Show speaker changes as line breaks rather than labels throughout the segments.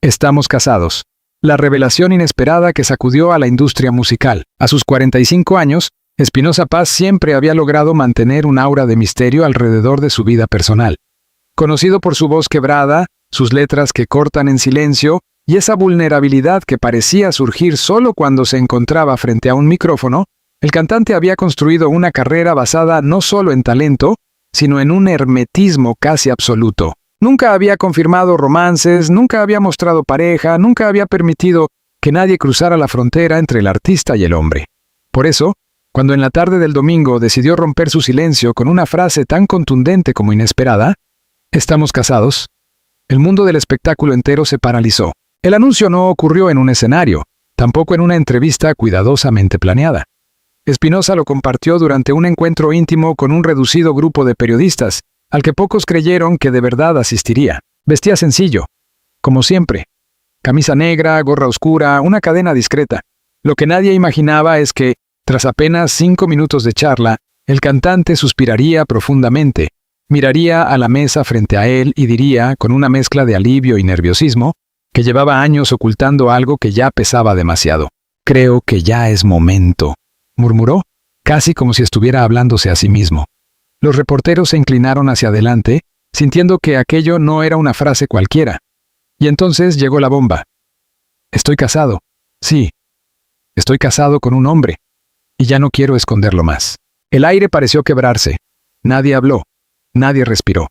Estamos casados. La revelación inesperada que sacudió a la industria musical. A sus 45 años, Espinoza Paz siempre había logrado mantener un aura de misterio alrededor de su vida personal. Conocido por su voz quebrada, sus letras que cortan en silencio y esa vulnerabilidad que parecía surgir solo cuando se encontraba frente a un micrófono, el cantante había construido una carrera basada no solo en talento, sino en un hermetismo casi absoluto. Nunca había confirmado romances, nunca había mostrado pareja, nunca había permitido que nadie cruzara la frontera entre el artista y el hombre. Por eso, cuando en la tarde del domingo decidió romper su silencio con una frase tan contundente como inesperada, «Estamos casados», el mundo del espectáculo entero se paralizó. El anuncio no ocurrió en un escenario, tampoco en una entrevista cuidadosamente planeada. Espinoza lo compartió durante un encuentro íntimo con un reducido grupo de periodistas, al que pocos creyeron que de verdad asistiría. Vestía sencillo, como siempre. Camisa negra, gorra oscura, una cadena discreta. Lo que nadie imaginaba es que, tras apenas 5 minutos de charla, el cantante suspiraría profundamente, miraría a la mesa frente a él y diría, con una mezcla de alivio y nerviosismo, que llevaba años ocultando algo que ya pesaba demasiado. «Creo que ya es momento», murmuró, casi como si estuviera hablándose a sí mismo. Los reporteros se inclinaron hacia adelante, sintiendo que aquello no era una frase cualquiera. Y entonces llegó la bomba. «Estoy casado. Sí. Estoy casado con un hombre. Y ya no quiero esconderlo más». El aire pareció quebrarse. Nadie habló. Nadie respiró.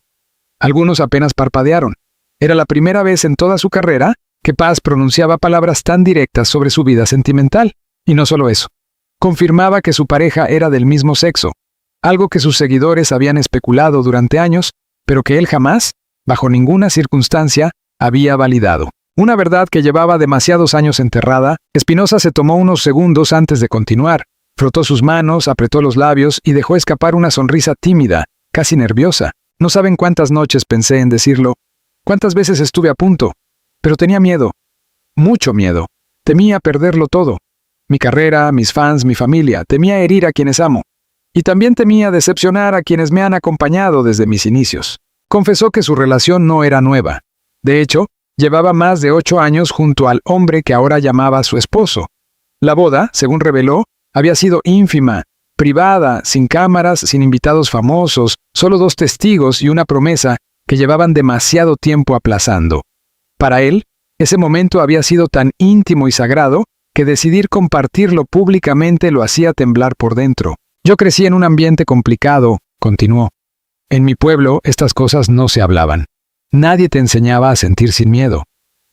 Algunos apenas parpadearon. Era la primera vez en toda su carrera que Paz pronunciaba palabras tan directas sobre su vida sentimental. Y no solo eso. Confirmaba que su pareja era del mismo sexo. Algo que sus seguidores habían especulado durante años, pero que él jamás, bajo ninguna circunstancia, había validado. Una verdad que llevaba demasiados años enterrada. Espinoza se tomó unos segundos antes de continuar. Frotó sus manos, apretó los labios y dejó escapar una sonrisa tímida, casi nerviosa. No saben cuántas noches pensé en decirlo, cuántas veces estuve a punto, pero tenía miedo. Mucho miedo. Temía perderlo todo. Mi carrera, mis fans, mi familia. Temía herir a quienes amo. Y también temía decepcionar a quienes me han acompañado desde mis inicios. Confesó que su relación no era nueva. De hecho, llevaba más de 8 años junto al hombre que ahora llamaba su esposo. La boda, según reveló, había sido ínfima, privada, sin cámaras, sin invitados famosos, solo 2 testigos y una promesa que llevaban demasiado tiempo aplazando. Para él, ese momento había sido tan íntimo y sagrado que decidir compartirlo públicamente lo hacía temblar por dentro. «Yo crecí en un ambiente complicado», continuó. «En mi pueblo estas cosas no se hablaban. Nadie te enseñaba a sentir sin miedo.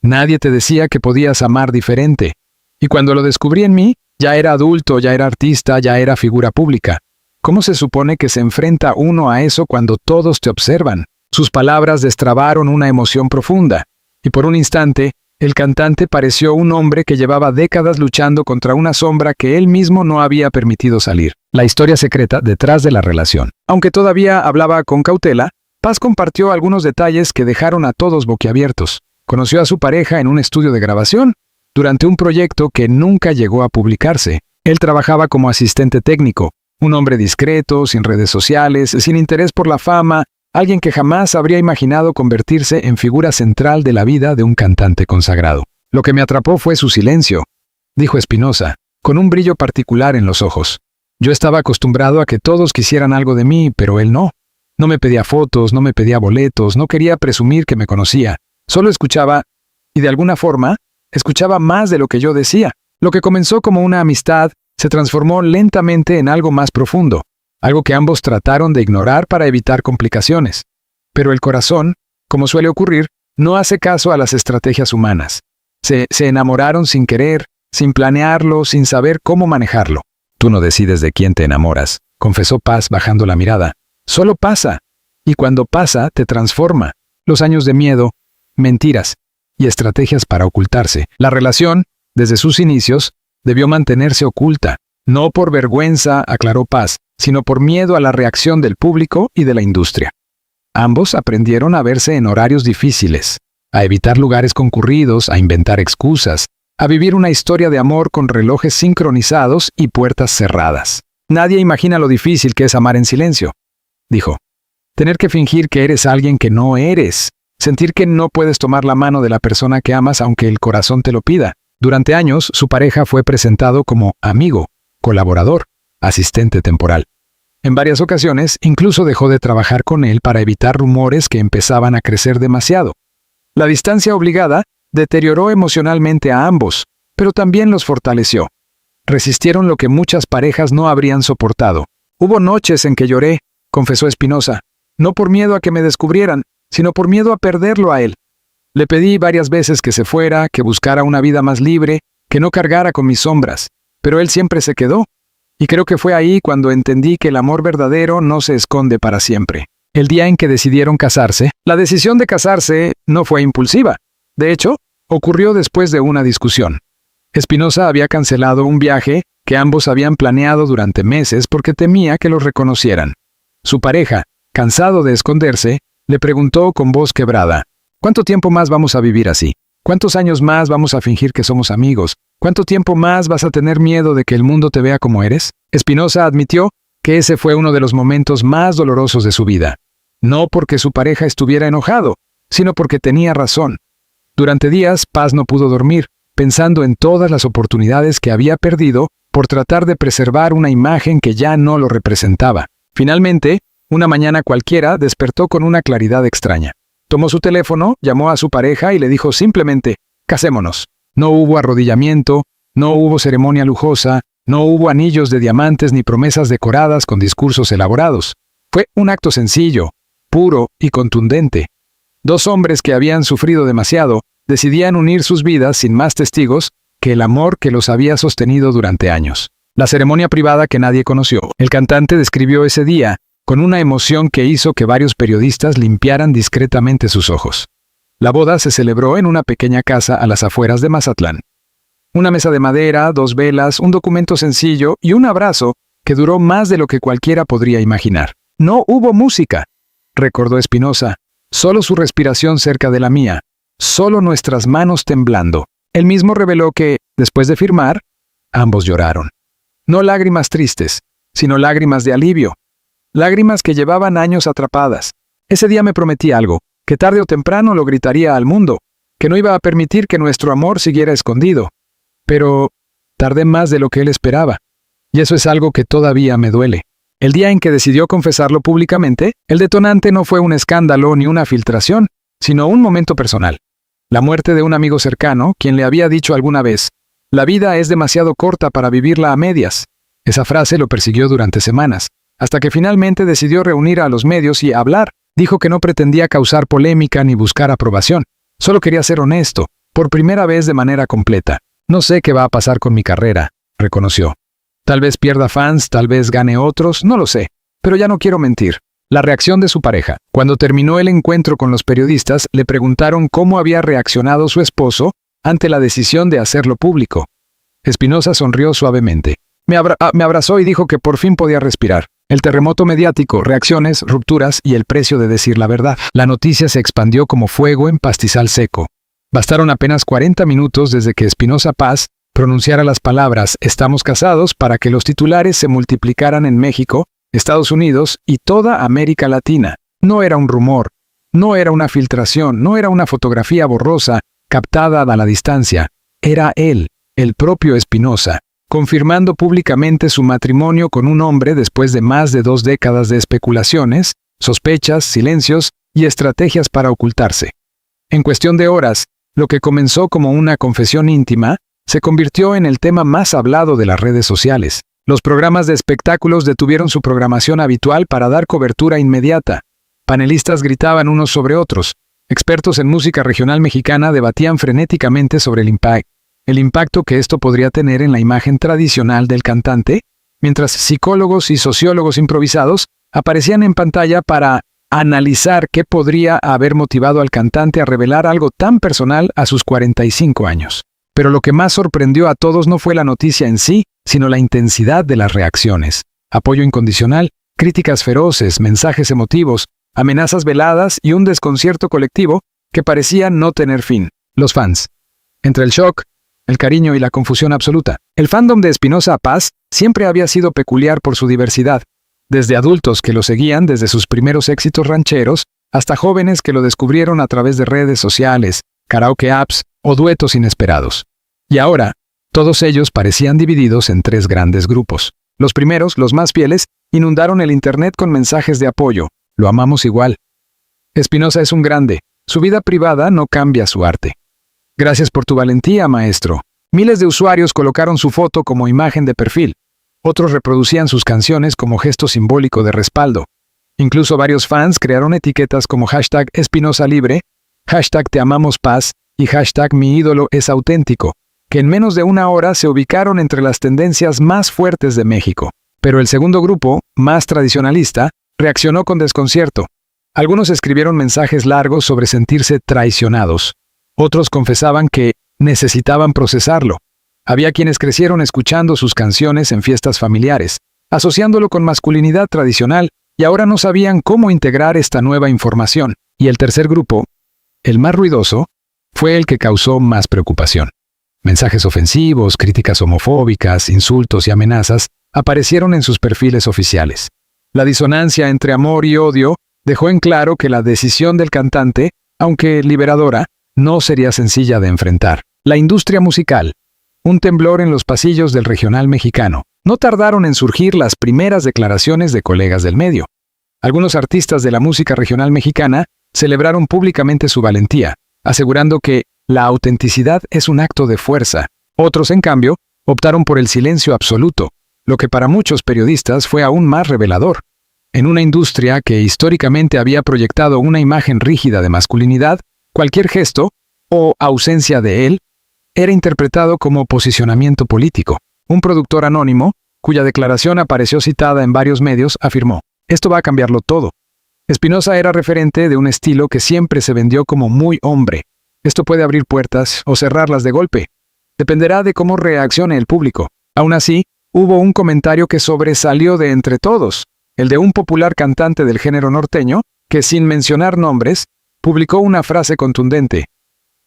Nadie te decía que podías amar diferente. Y cuando lo descubrí en mí, ya era adulto, ya era artista, ya era figura pública. ¿Cómo se supone que se enfrenta uno a eso cuando todos te observan?» Sus palabras destrabaron una emoción profunda, y por un instante, el cantante pareció un hombre que llevaba décadas luchando contra una sombra que él mismo no había permitido salir. La historia secreta detrás de la relación. Aunque todavía hablaba con cautela, Paz compartió algunos detalles que dejaron a todos boquiabiertos. Conoció a su pareja en un estudio de grabación, durante un proyecto que nunca llegó a publicarse. Él trabajaba como asistente técnico, un hombre discreto, sin redes sociales, sin interés por la fama, alguien que jamás habría imaginado convertirse en figura central de la vida de un cantante consagrado. «Lo que me atrapó fue su silencio», dijo Espinoza, con un brillo particular en los ojos. «Yo estaba acostumbrado a que todos quisieran algo de mí, pero él no. No me pedía fotos, no me pedía boletos, no quería presumir que me conocía. Solo escuchaba, y de alguna forma, escuchaba más de lo que yo decía. Lo que comenzó como una amistad se transformó lentamente en algo más profundo. Algo que ambos trataron de ignorar para evitar complicaciones. Pero el corazón, como suele ocurrir, no hace caso a las estrategias humanas. Se enamoraron sin querer, sin planearlo, sin saber cómo manejarlo. «Tú no decides de quién te enamoras», confesó Paz bajando la mirada. «Solo pasa. Y cuando pasa, te transforma. Los años de miedo, mentiras y estrategias para ocultarse. La relación, desde sus inicios, debió mantenerse oculta. No por vergüenza», aclaró Paz, sino por miedo a la reacción del público y de la industria. Ambos aprendieron a verse en horarios difíciles, a evitar lugares concurridos, a inventar excusas, a vivir una historia de amor con relojes sincronizados y puertas cerradas. «Nadie imagina lo difícil que es amar en silencio», dijo. «Tener que fingir que eres alguien que no eres, sentir que no puedes tomar la mano de la persona que amas aunque el corazón te lo pida. Durante años, su pareja fue presentado como amigo, colaborador, asistente temporal. En varias ocasiones, incluso dejó de trabajar con él para evitar rumores que empezaban a crecer demasiado. La distancia obligada deterioró emocionalmente a ambos, pero también los fortaleció. Resistieron lo que muchas parejas no habrían soportado. Hubo noches en que lloré, confesó Espinosa, no por miedo a que me descubrieran, sino por miedo a perderlo a él. Le pedí varias veces que se fuera, que buscara una vida más libre, que no cargara con mis sombras, pero él siempre se quedó. Y creo que fue ahí cuando entendí que el amor verdadero no se esconde para siempre. El día en que decidieron casarse, la decisión de casarse no fue impulsiva. De hecho, ocurrió después de una discusión. Espinosa había cancelado un viaje que ambos habían planeado durante meses porque temía que los reconocieran. Su pareja, cansado de esconderse, le preguntó con voz quebrada, ¿cuánto tiempo más vamos a vivir así? ¿Cuántos años más vamos a fingir que somos amigos? ¿Cuánto tiempo más vas a tener miedo de que el mundo te vea como eres? Espinosa admitió que ese fue uno de los momentos más dolorosos de su vida. No porque su pareja estuviera enojado, sino porque tenía razón. Durante días, Paz no pudo dormir, pensando en todas las oportunidades que había perdido por tratar de preservar una imagen que ya no lo representaba. Finalmente, una mañana cualquiera despertó con una claridad extraña. Tomó su teléfono, llamó a su pareja y le dijo simplemente, «Casémonos». No hubo arrodillamiento, no hubo ceremonia lujosa, no hubo anillos de diamantes ni promesas decoradas con discursos elaborados. Fue un acto sencillo, puro y contundente. Dos hombres que habían sufrido demasiado decidían unir sus vidas sin más testigos que el amor que los había sostenido durante años. La ceremonia privada que nadie conoció. El cantante describió ese día con una emoción que hizo que varios periodistas limpiaran discretamente sus ojos. La boda se celebró en una pequeña casa a las afueras de Mazatlán. Una mesa de madera, 2 velas, un documento sencillo y un abrazo que duró más de lo que cualquiera podría imaginar. No hubo música, recordó Espinosa, solo su respiración cerca de la mía, solo nuestras manos temblando. Él mismo reveló que, después de firmar, ambos lloraron. No lágrimas tristes, sino lágrimas de alivio. Lágrimas que llevaban años atrapadas. Ese día me prometí algo, que tarde o temprano lo gritaría al mundo, que no iba a permitir que nuestro amor siguiera escondido. Pero tardé más de lo que él esperaba, y eso es algo que todavía me duele. El día en que decidió confesarlo públicamente, el detonante no fue un escándalo ni una filtración, sino un momento personal. La muerte de un amigo cercano, quien le había dicho alguna vez, «La vida es demasiado corta para vivirla a medias». Esa frase lo persiguió durante semanas, hasta que finalmente decidió reunir a los medios y hablar. Dijo que no pretendía causar polémica ni buscar aprobación. Solo quería ser honesto, por primera vez de manera completa. «No sé qué va a pasar con mi carrera», reconoció. «Tal vez pierda fans, tal vez gane otros, no lo sé. Pero ya no quiero mentir». La reacción de su pareja. Cuando terminó el encuentro con los periodistas, le preguntaron cómo había reaccionado su esposo ante la decisión de hacerlo público. Espinosa sonrió suavemente. Me abrazó y dijo que por fin podía respirar. El terremoto mediático, reacciones, rupturas y el precio de decir la verdad. La noticia se expandió como fuego en pastizal seco. Bastaron apenas 40 minutos desde que Espinosa Paz pronunciara las palabras «Estamos casados» para que los titulares se multiplicaran en México, Estados Unidos y toda América Latina. No era un rumor, no era una filtración, no era una fotografía borrosa, captada a la distancia. Era él, el propio Espinosa, confirmando públicamente su matrimonio con un hombre después de más de 2 décadas de especulaciones, sospechas, silencios y estrategias para ocultarse. En cuestión de horas, lo que comenzó como una confesión íntima, se convirtió en el tema más hablado de las redes sociales. Los programas de espectáculos detuvieron su programación habitual para dar cobertura inmediata. Panelistas gritaban unos sobre otros. Expertos en música regional mexicana debatían frenéticamente sobre el impacto que esto podría tener en la imagen tradicional del cantante, mientras psicólogos y sociólogos improvisados aparecían en pantalla para analizar qué podría haber motivado al cantante a revelar algo tan personal a sus 45 años. Pero lo que más sorprendió a todos no fue la noticia en sí, sino la intensidad de las reacciones. Apoyo incondicional, críticas feroces, mensajes emotivos, amenazas veladas y un desconcierto colectivo que parecía no tener fin. Los fans. Entre el shock, el cariño y la confusión absoluta. El fandom de Espinosa Paz siempre había sido peculiar por su diversidad. Desde adultos que lo seguían desde sus primeros éxitos rancheros, hasta jóvenes que lo descubrieron a través de redes sociales, karaoke apps o duetos inesperados. Y ahora, todos ellos parecían divididos en 3 grandes grupos. Los primeros, los más fieles, inundaron el Internet con mensajes de apoyo. Lo amamos igual. Espinosa es un grande. Su vida privada no cambia su arte. Gracias por tu valentía, maestro. Miles de usuarios colocaron su foto como imagen de perfil. Otros reproducían sus canciones como gesto simbólico de respaldo. Incluso varios fans crearon etiquetas como hashtag Espinosa Libre, hashtag Te Amamos Paz y hashtag Mi ídolo es auténtico, que en menos de una hora se ubicaron entre las tendencias más fuertes de México. Pero el segundo grupo, más tradicionalista, reaccionó con desconcierto. Algunos escribieron mensajes largos sobre sentirse traicionados. Otros confesaban que necesitaban procesarlo. Había quienes crecieron escuchando sus canciones en fiestas familiares, asociándolo con masculinidad tradicional, y ahora no sabían cómo integrar esta nueva información. Y el tercer grupo, el más ruidoso, fue el que causó más preocupación. Mensajes ofensivos, críticas homofóbicas, insultos y amenazas aparecieron en sus perfiles oficiales. La disonancia entre amor y odio dejó en claro que la decisión del cantante, aunque liberadora, no sería sencilla de enfrentar. La industria musical. Un temblor en los pasillos del regional mexicano. No tardaron en surgir las primeras declaraciones de colegas del medio. Algunos artistas de la música regional mexicana celebraron públicamente su valentía, asegurando que la autenticidad es un acto de fuerza. Otros, en cambio, optaron por el silencio absoluto, lo que para muchos periodistas fue aún más revelador. En una industria que históricamente había proyectado una imagen rígida de masculinidad, cualquier gesto, o ausencia de él, era interpretado como posicionamiento político. Un productor anónimo, cuya declaración apareció citada en varios medios, afirmó: «Esto va a cambiarlo todo». Espinosa era referente de un estilo que siempre se vendió como muy hombre. Esto puede abrir puertas o cerrarlas de golpe. Dependerá de cómo reaccione el público. Aún así, hubo un comentario que sobresalió de entre todos, el de un popular cantante del género norteño, que sin mencionar nombres, publicó una frase contundente: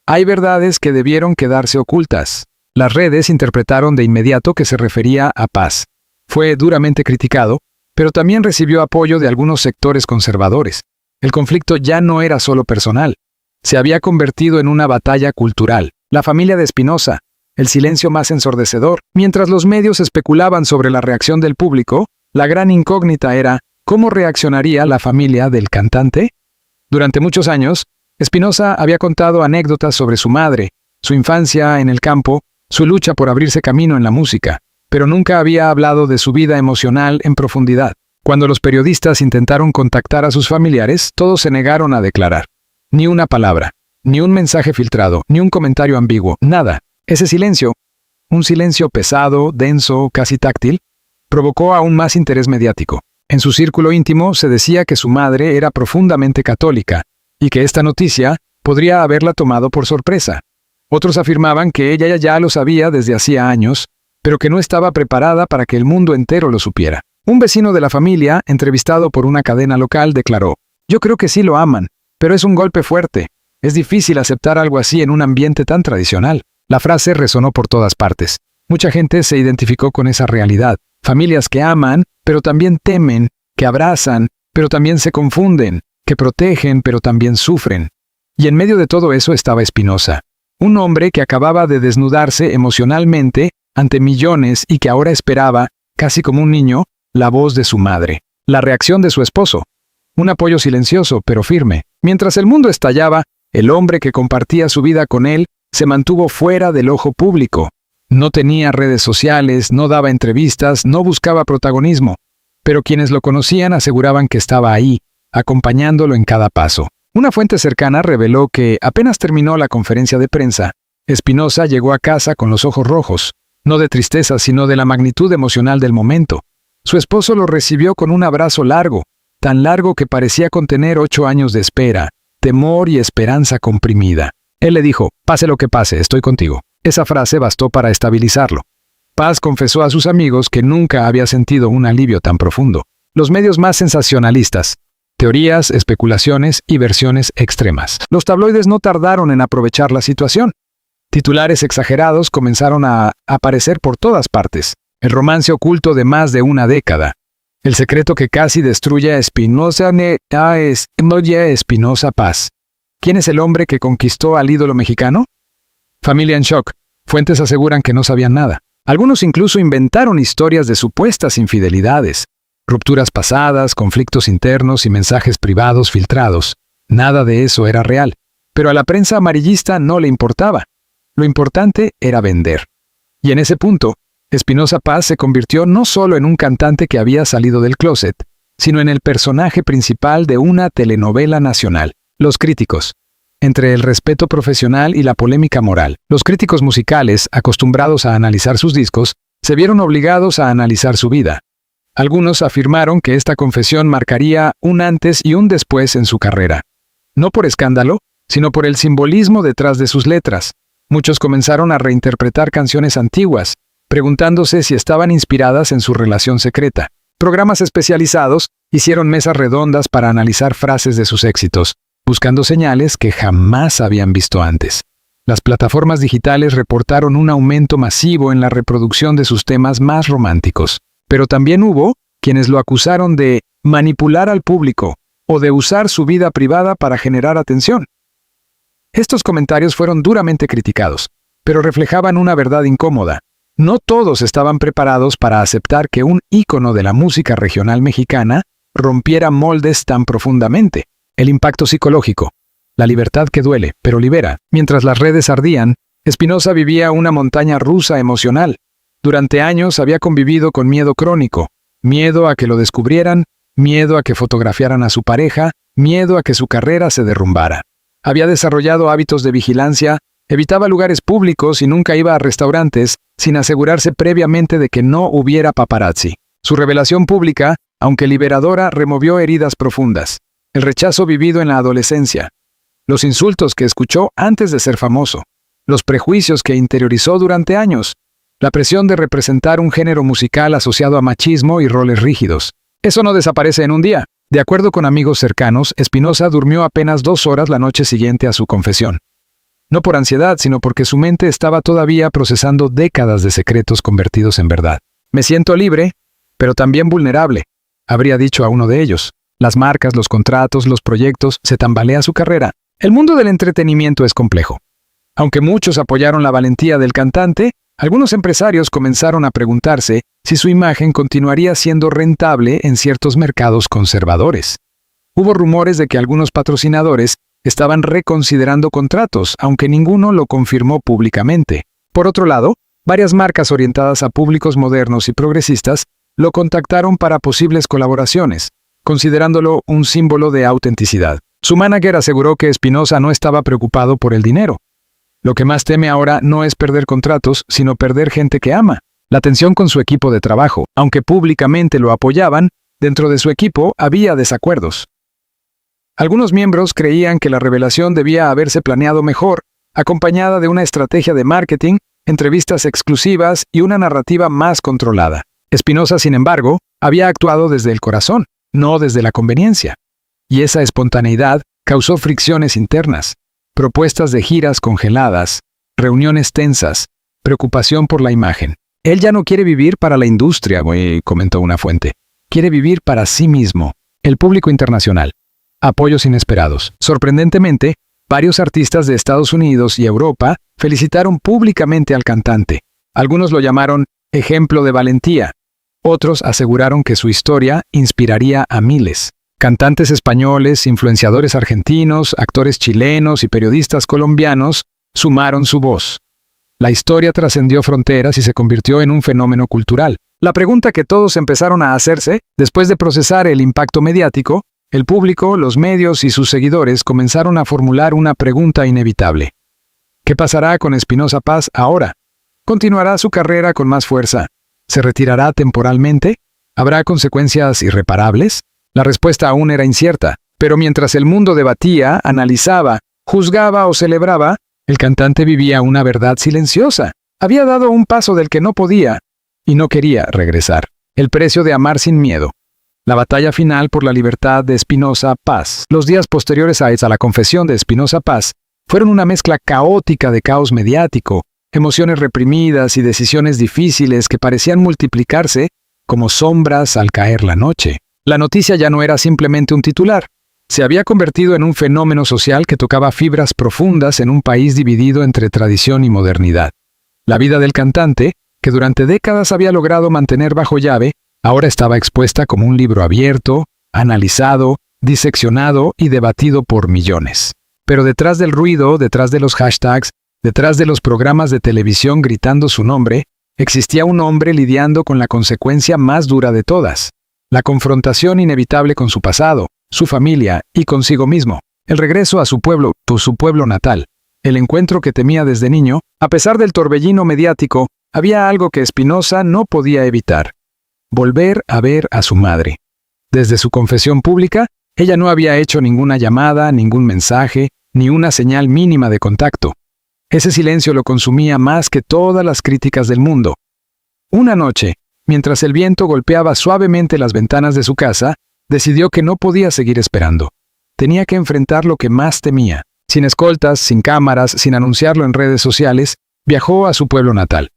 «Hay verdades que debieron quedarse ocultas». Las redes interpretaron de inmediato que se refería a Paz. Fue duramente criticado, pero también recibió apoyo de algunos sectores conservadores. El conflicto ya no era solo personal. Se había convertido en una batalla cultural. La familia de Espinosa, el silencio más ensordecedor. Mientras los medios especulaban sobre la reacción del público, la gran incógnita era ¿cómo reaccionaría la familia del cantante? Durante muchos años, Espinosa había contado anécdotas sobre su madre, su infancia en el campo, su lucha por abrirse camino en la música, pero nunca había hablado de su vida emocional en profundidad. Cuando los periodistas intentaron contactar a sus familiares, todos se negaron a declarar. Ni una palabra, ni un mensaje filtrado, ni un comentario ambiguo, nada. Ese silencio, un silencio pesado, denso, casi táctil, provocó aún más interés mediático. En su círculo íntimo se decía que su madre era profundamente católica, y que esta noticia podría haberla tomado por sorpresa. Otros afirmaban que ella ya lo sabía desde hacía años, pero que no estaba preparada para que el mundo entero lo supiera. Un vecino de la familia, entrevistado por una cadena local, declaró: «Yo creo que sí lo aman, pero es un golpe fuerte. Es difícil aceptar algo así en un ambiente tan tradicional». La frase resonó por todas partes. Mucha gente se identificó con esa realidad. Familias que aman, pero también temen, que abrazan, pero también se confunden, que protegen, pero también sufren. Y en medio de todo eso estaba Espinosa, un hombre que acababa de desnudarse emocionalmente ante millones y que ahora esperaba, casi como un niño, la voz de su madre, la reacción de su esposo. Un apoyo silencioso, pero firme. Mientras el mundo estallaba, el hombre que compartía su vida con él se mantuvo fuera del ojo público. No tenía redes sociales, no daba entrevistas, no buscaba protagonismo. Pero quienes lo conocían aseguraban que estaba ahí, acompañándolo en cada paso. Una fuente cercana reveló que, apenas terminó la conferencia de prensa, Espinosa llegó a casa con los ojos rojos, no de tristeza, sino de la magnitud emocional del momento. Su esposo lo recibió con un abrazo largo, tan largo que parecía contener 8 años de espera, temor y esperanza comprimida. Él le dijo: «Pase lo que pase, estoy contigo». Esa frase bastó para estabilizarlo. Paz confesó a sus amigos que nunca había sentido un alivio tan profundo. Los medios más sensacionalistas, teorías, especulaciones y versiones extremas. Los tabloides no tardaron en aprovechar la situación. Titulares exagerados comenzaron a aparecer por todas partes. El romance oculto de más de una década. El secreto que casi destruye a Espinosa Paz. ¿Quién es el hombre que conquistó al ídolo mexicano? Familia en shock. Fuentes aseguran que no sabían nada. Algunos incluso inventaron historias de supuestas infidelidades, rupturas pasadas, conflictos internos y mensajes privados filtrados. Nada de eso era real. Pero a la prensa amarillista no le importaba. Lo importante era vender. Y en ese punto, Espinosa Paz se convirtió no solo en un cantante que había salido del closet, sino en el personaje principal de una telenovela nacional. Los críticos. Entre el respeto profesional y la polémica moral, los críticos musicales, acostumbrados a analizar sus discos, se vieron obligados a analizar su vida. Algunos afirmaron que esta confesión marcaría un antes y un después en su carrera. No por escándalo, sino por el simbolismo detrás de sus letras. Muchos comenzaron a reinterpretar canciones antiguas, preguntándose si estaban inspiradas en su relación secreta. Programas especializados hicieron mesas redondas para analizar frases de sus éxitos, buscando señales que jamás habían visto antes. Las plataformas digitales reportaron un aumento masivo en la reproducción de sus temas más románticos, pero también hubo quienes lo acusaron de manipular al público o de usar su vida privada para generar atención. Estos comentarios fueron duramente criticados, pero reflejaban una verdad incómoda. No todos estaban preparados para aceptar que un ícono de la música regional mexicana rompiera moldes tan profundamente. El impacto psicológico. La libertad que duele, pero libera. Mientras las redes ardían, Espinosa vivía una montaña rusa emocional. Durante años había convivido con miedo crónico, miedo a que lo descubrieran, miedo a que fotografiaran a su pareja, miedo a que su carrera se derrumbara. Había desarrollado hábitos de vigilancia, evitaba lugares públicos y nunca iba a restaurantes sin asegurarse previamente de que no hubiera paparazzi. Su revelación pública, aunque liberadora, removió heridas profundas. El rechazo vivido en la adolescencia, los insultos que escuchó antes de ser famoso, los prejuicios que interiorizó durante años, la presión de representar un género musical asociado a machismo y roles rígidos. Eso no desaparece en un día. De acuerdo con amigos cercanos, Espinosa durmió apenas 2 horas la noche siguiente a su confesión. No por ansiedad, sino porque su mente estaba todavía procesando décadas de secretos convertidos en verdad. Me siento libre, pero también vulnerable, habría dicho a uno de ellos. Las marcas, los contratos, los proyectos, se tambalea su carrera. El mundo del entretenimiento es complejo. Aunque muchos apoyaron la valentía del cantante, algunos empresarios comenzaron a preguntarse si su imagen continuaría siendo rentable en ciertos mercados conservadores. Hubo rumores de que algunos patrocinadores estaban reconsiderando contratos, aunque ninguno lo confirmó públicamente. Por otro lado, varias marcas orientadas a públicos modernos y progresistas lo contactaron para posibles colaboraciones, considerándolo un símbolo de autenticidad. Su manager aseguró que Espinosa no estaba preocupado por el dinero. Lo que más teme ahora no es perder contratos, sino perder gente que ama. La tensión con su equipo de trabajo, aunque públicamente lo apoyaban, dentro de su equipo había desacuerdos. Algunos miembros creían que la revelación debía haberse planeado mejor, acompañada de una estrategia de marketing, entrevistas exclusivas y una narrativa más controlada. Espinosa, sin embargo, había actuado desde el corazón, no desde la conveniencia. Y esa espontaneidad causó fricciones internas, propuestas de giras congeladas, reuniones tensas, preocupación por la imagen. Él ya no quiere vivir para la industria, comentó una fuente. Quiere vivir para sí mismo. El público internacional. Apoyos inesperados. Sorprendentemente, varios artistas de Estados Unidos y Europa felicitaron públicamente al cantante. Algunos lo llamaron ejemplo de valentía. Otros aseguraron que su historia inspiraría a miles. Cantantes españoles, influenciadores argentinos, actores chilenos y periodistas colombianos sumaron su voz. La historia trascendió fronteras y se convirtió en un fenómeno cultural. La pregunta que todos empezaron a hacerse, después de procesar el impacto mediático, el público, los medios y sus seguidores comenzaron a formular una pregunta inevitable. ¿Qué pasará con Espinosa Paz ahora? ¿Continuará su carrera con más fuerza? ¿Se retirará temporalmente? ¿Habrá consecuencias irreparables? La respuesta aún era incierta, pero mientras el mundo debatía, analizaba, juzgaba o celebraba, el cantante vivía una verdad silenciosa. Había dado un paso del que no podía y no quería regresar. El precio de amar sin miedo. La batalla final por la libertad de Espinosa Paz. Los días posteriores a la confesión de Espinosa Paz fueron una mezcla caótica de caos mediático, emociones reprimidas y decisiones difíciles que parecían multiplicarse como sombras al caer la noche. La noticia ya no era simplemente un titular. Se había convertido en un fenómeno social que tocaba fibras profundas en un país dividido entre tradición y modernidad. La vida del cantante, que durante décadas había logrado mantener bajo llave, ahora estaba expuesta como un libro abierto, analizado, diseccionado y debatido por millones. Pero detrás del ruido, detrás de los hashtags, detrás de los programas de televisión gritando su nombre, existía un hombre lidiando con la consecuencia más dura de todas: la confrontación inevitable con su pasado, su familia y consigo mismo, el regreso a su pueblo natal, el encuentro que temía desde niño. A pesar del torbellino mediático, había algo que Espinosa no podía evitar: volver a ver a su madre. Desde su confesión pública, ella no había hecho ninguna llamada, ningún mensaje, ni una señal mínima de contacto. Ese silencio lo consumía más que todas las críticas del mundo. Una noche, mientras el viento golpeaba suavemente las ventanas de su casa, decidió que no podía seguir esperando. Tenía que enfrentar lo que más temía. Sin escoltas, sin cámaras, sin anunciarlo en redes sociales, viajó a su pueblo natal.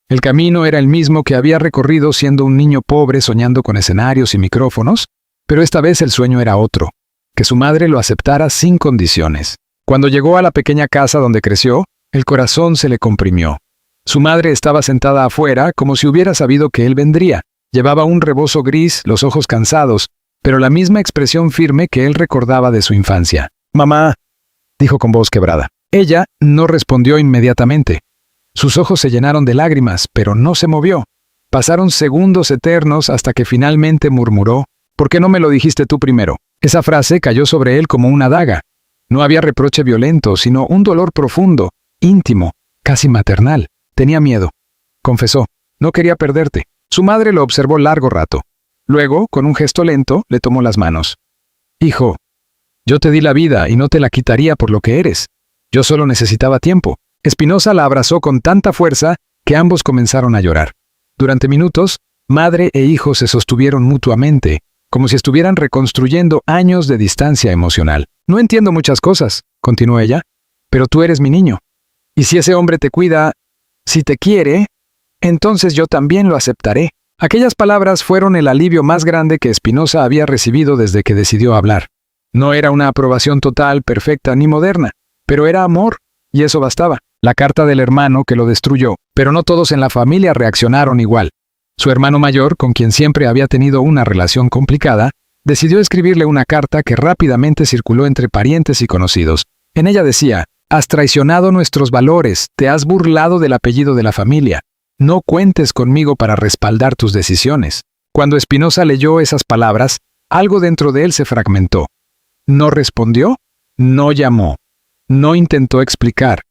El camino era el mismo que había recorrido siendo un niño pobre soñando con escenarios y micrófonos, pero esta vez el sueño era otro: que su madre lo aceptara sin condiciones. Cuando llegó a la pequeña casa donde creció, el corazón se le comprimió. Su madre estaba sentada afuera como si hubiera sabido que él vendría. Llevaba un rebozo gris, los ojos cansados, pero la misma expresión firme que él recordaba de su infancia. «Mamá», dijo con voz quebrada. Ella no respondió inmediatamente. Sus ojos se llenaron de lágrimas, pero no se movió. Pasaron segundos eternos hasta que finalmente murmuró: «¿Por qué no me lo dijiste tú primero?». Esa frase cayó sobre él como una daga. No había reproche violento, sino un dolor profundo, íntimo, casi maternal. Tenía miedo, confesó. No quería perderte. Su madre lo observó largo rato. Luego, con un gesto lento, le tomó las manos. «Hijo, yo te di la vida y no te la quitaría por lo que eres. Yo solo necesitaba tiempo». Espinosa la abrazó con tanta fuerza que ambos comenzaron a llorar. Durante minutos, madre e hijo se sostuvieron mutuamente, como si estuvieran reconstruyendo años de distancia emocional. «No entiendo muchas cosas», continuó ella, «pero tú eres mi niño. Y si ese hombre te cuida, si te quiere, entonces yo también lo aceptaré». Aquellas palabras fueron el alivio más grande que Espinosa había recibido desde que decidió hablar. No era una aprobación total, perfecta ni moderna, pero era amor, y eso bastaba. La carta del hermano que lo destruyó, pero no todos en la familia reaccionaron igual. Su hermano mayor, con quien siempre había tenido una relación complicada, decidió escribirle una carta que rápidamente circuló entre parientes y conocidos. En ella decía: «Has traicionado nuestros valores, te has burlado del apellido de la familia. No cuentes conmigo para respaldar tus decisiones». Cuando Espinosa leyó esas palabras, algo dentro de él se fragmentó. No respondió, no llamó, no intentó explicar.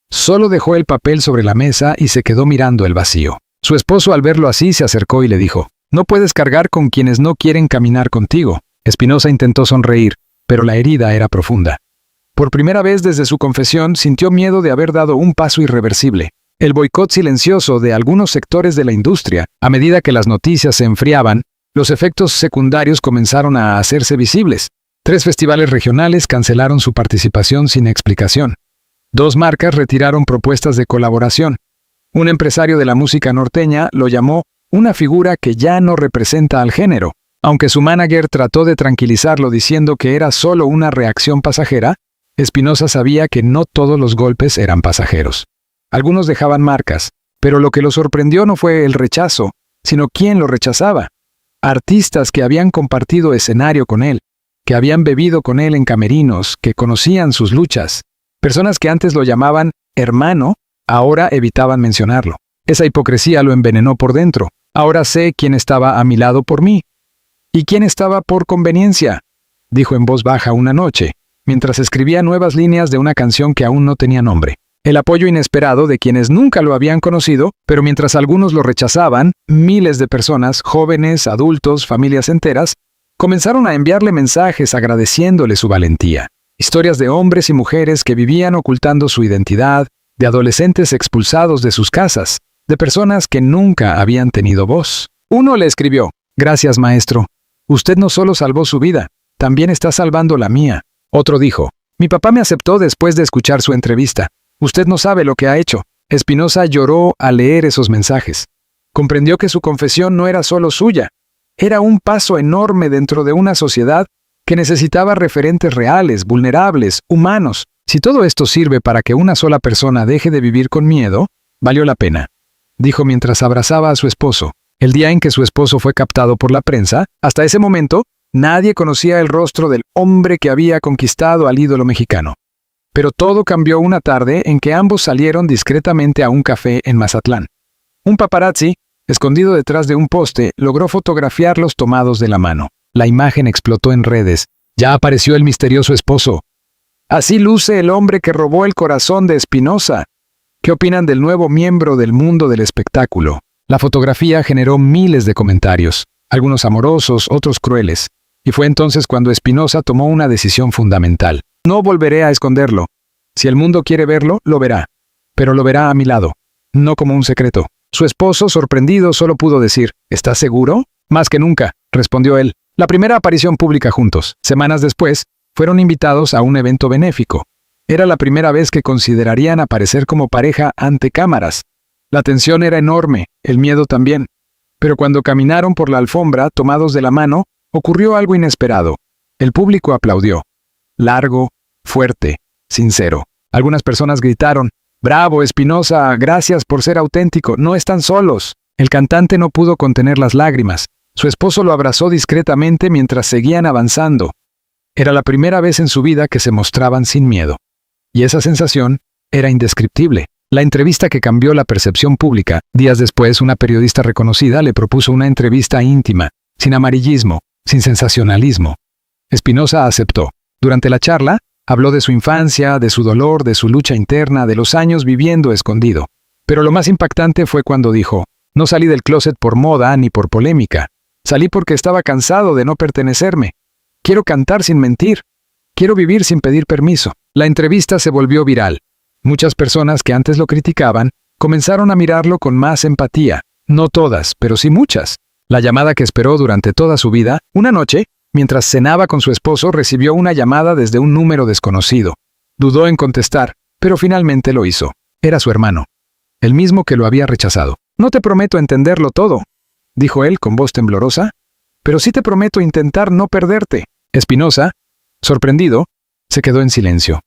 Solo dejó el papel sobre la mesa y se quedó mirando el vacío. Su esposo, al verlo así, se acercó y le dijo: «No puedes cargar con quienes no quieren caminar contigo». Espinosa intentó sonreír, pero la herida era profunda. Por primera vez desde su confesión, sintió miedo de haber dado un paso irreversible. El boicot silencioso de algunos sectores de la industria. A medida que las noticias se enfriaban, los efectos secundarios comenzaron a hacerse visibles. 3 festivales regionales cancelaron su participación sin explicación. 2 marcas retiraron propuestas de colaboración. Un empresario de la música norteña lo llamó una figura que ya no representa al género. Aunque su manager trató de tranquilizarlo diciendo que era solo una reacción pasajera, Espinosa sabía que no todos los golpes eran pasajeros. Algunos dejaban marcas, pero lo que lo sorprendió no fue el rechazo, sino quién lo rechazaba. Artistas que habían compartido escenario con él, que habían bebido con él en camerinos, que conocían sus luchas. Personas que antes lo llamaban hermano, ahora evitaban mencionarlo. Esa hipocresía lo envenenó por dentro. Ahora sé quién estaba a mi lado por mí. ¿Y quién estaba por conveniencia?, dijo en voz baja una noche, mientras escribía nuevas líneas de una canción que aún no tenía nombre. El apoyo inesperado de quienes nunca lo habían conocido, pero mientras algunos lo rechazaban, miles de personas, jóvenes, adultos, familias enteras, comenzaron a enviarle mensajes agradeciéndole su valentía. Historias de hombres y mujeres que vivían ocultando su identidad, de adolescentes expulsados de sus casas, de personas que nunca habían tenido voz. Uno le escribió: «Gracias, maestro. Usted no solo salvó su vida, también está salvando la mía». Otro dijo: «Mi papá me aceptó después de escuchar su entrevista. Usted no sabe lo que ha hecho». Espinosa lloró al leer esos mensajes. Comprendió que su confesión no era solo suya, era un paso enorme dentro de una sociedad que necesitaba referentes reales, vulnerables, humanos. Si todo esto sirve para que una sola persona deje de vivir con miedo, valió la pena, dijo mientras abrazaba a su esposo. El día en que su esposo fue captado por la prensa, hasta ese momento, nadie conocía el rostro del hombre que había conquistado al ídolo mexicano. Pero todo cambió una tarde en que ambos salieron discretamente a un café en Mazatlán. Un paparazzi, escondido detrás de un poste, logró fotografiarlos tomados de la mano. La imagen explotó en redes. Ya apareció el misterioso esposo. Así luce el hombre que robó el corazón de Espinosa. ¿Qué opinan del nuevo miembro del mundo del espectáculo? La fotografía generó miles de comentarios, algunos amorosos, otros crueles. Y fue entonces cuando Espinosa tomó una decisión fundamental. No volveré a esconderlo. Si el mundo quiere verlo, lo verá. Pero lo verá a mi lado, no como un secreto. Su esposo, sorprendido, solo pudo decir, ¿estás seguro? Más que nunca, respondió él. La primera aparición pública juntos. Semanas después, fueron invitados a un evento benéfico. Era la primera vez que considerarían aparecer como pareja ante cámaras. La tensión era enorme, el miedo también. Pero cuando caminaron por la alfombra, tomados de la mano, ocurrió algo inesperado. El público aplaudió. Largo, fuerte, sincero. Algunas personas gritaron, «¡Bravo, Espinosa! ¡Gracias por ser auténtico! ¡No están solos!». El cantante no pudo contener las lágrimas. Su esposo lo abrazó discretamente mientras seguían avanzando. Era la primera vez en su vida que se mostraban sin miedo. Y esa sensación era indescriptible. La entrevista que cambió la percepción pública. Días después, una periodista reconocida le propuso una entrevista íntima, sin amarillismo, sin sensacionalismo. Espinosa aceptó. Durante la charla, habló de su infancia, de su dolor, de su lucha interna, de los años viviendo escondido. Pero lo más impactante fue cuando dijo, «No salí del closet por moda ni por polémica. Salí porque estaba cansado de no pertenecerme. Quiero cantar sin mentir. Quiero vivir sin pedir permiso». La entrevista se volvió viral. Muchas personas que antes lo criticaban comenzaron a mirarlo con más empatía. No todas, pero sí muchas. La llamada que esperó durante toda su vida, una noche, mientras cenaba con su esposo, recibió una llamada desde un número desconocido. Dudó en contestar, pero finalmente lo hizo. Era su hermano, el mismo que lo había rechazado. «No te prometo entenderlo todo», dijo él con voz temblorosa, «pero sí te prometo intentar no perderte». Espinosa, sorprendido, se quedó en silencio.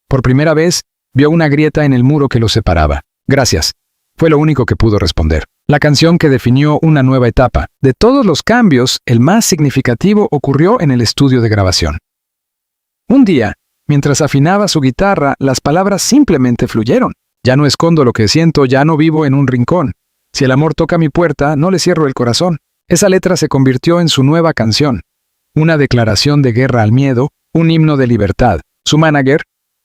Por primera vez, vio una grieta en el muro que los separaba. «Gracias», fue lo único que pudo responder. La canción que definió una nueva etapa. De todos los cambios, el más significativo ocurrió en el estudio de grabación. Un día, mientras afinaba su guitarra, las palabras simplemente fluyeron. «Ya no escondo lo que siento, ya no vivo en un rincón. Si el amor toca mi puerta, no le cierro el corazón». Esa letra se convirtió en su nueva canción. Una declaración de guerra al miedo, un himno de libertad. Su manager,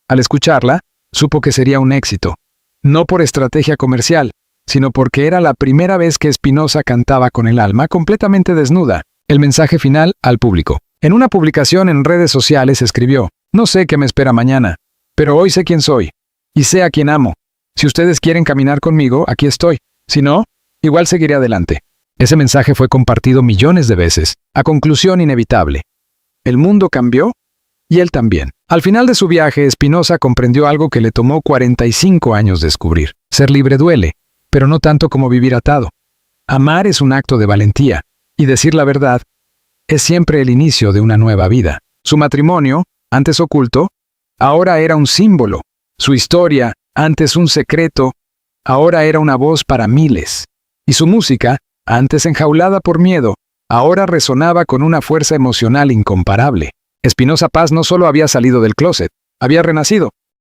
al escucharla, supo que sería un éxito. No por estrategia comercial, sino porque era la primera vez que Espinosa cantaba con el alma completamente desnuda. El mensaje final al público. En una publicación en redes sociales escribió, «No sé qué me espera mañana, pero hoy sé quién soy, y sé a quién amo. Si ustedes quieren caminar conmigo, aquí estoy. Si no, igual seguiré adelante». Ese mensaje fue compartido millones de veces, a conclusión inevitable. El mundo cambió, y él también. Al final de su viaje, Espinosa comprendió algo que le tomó 45 años descubrir. Ser libre duele, pero no tanto como vivir atado. Amar es un acto de valentía, y decir la verdad es siempre el inicio de una nueva vida. Su matrimonio, antes oculto, ahora era un símbolo. Su historia, antes un secreto, ahora era una voz para miles. Y su música, antes enjaulada por miedo, ahora resonaba con una fuerza emocional incomparable. Espinosa Paz no solo había salido del closet, había renacido.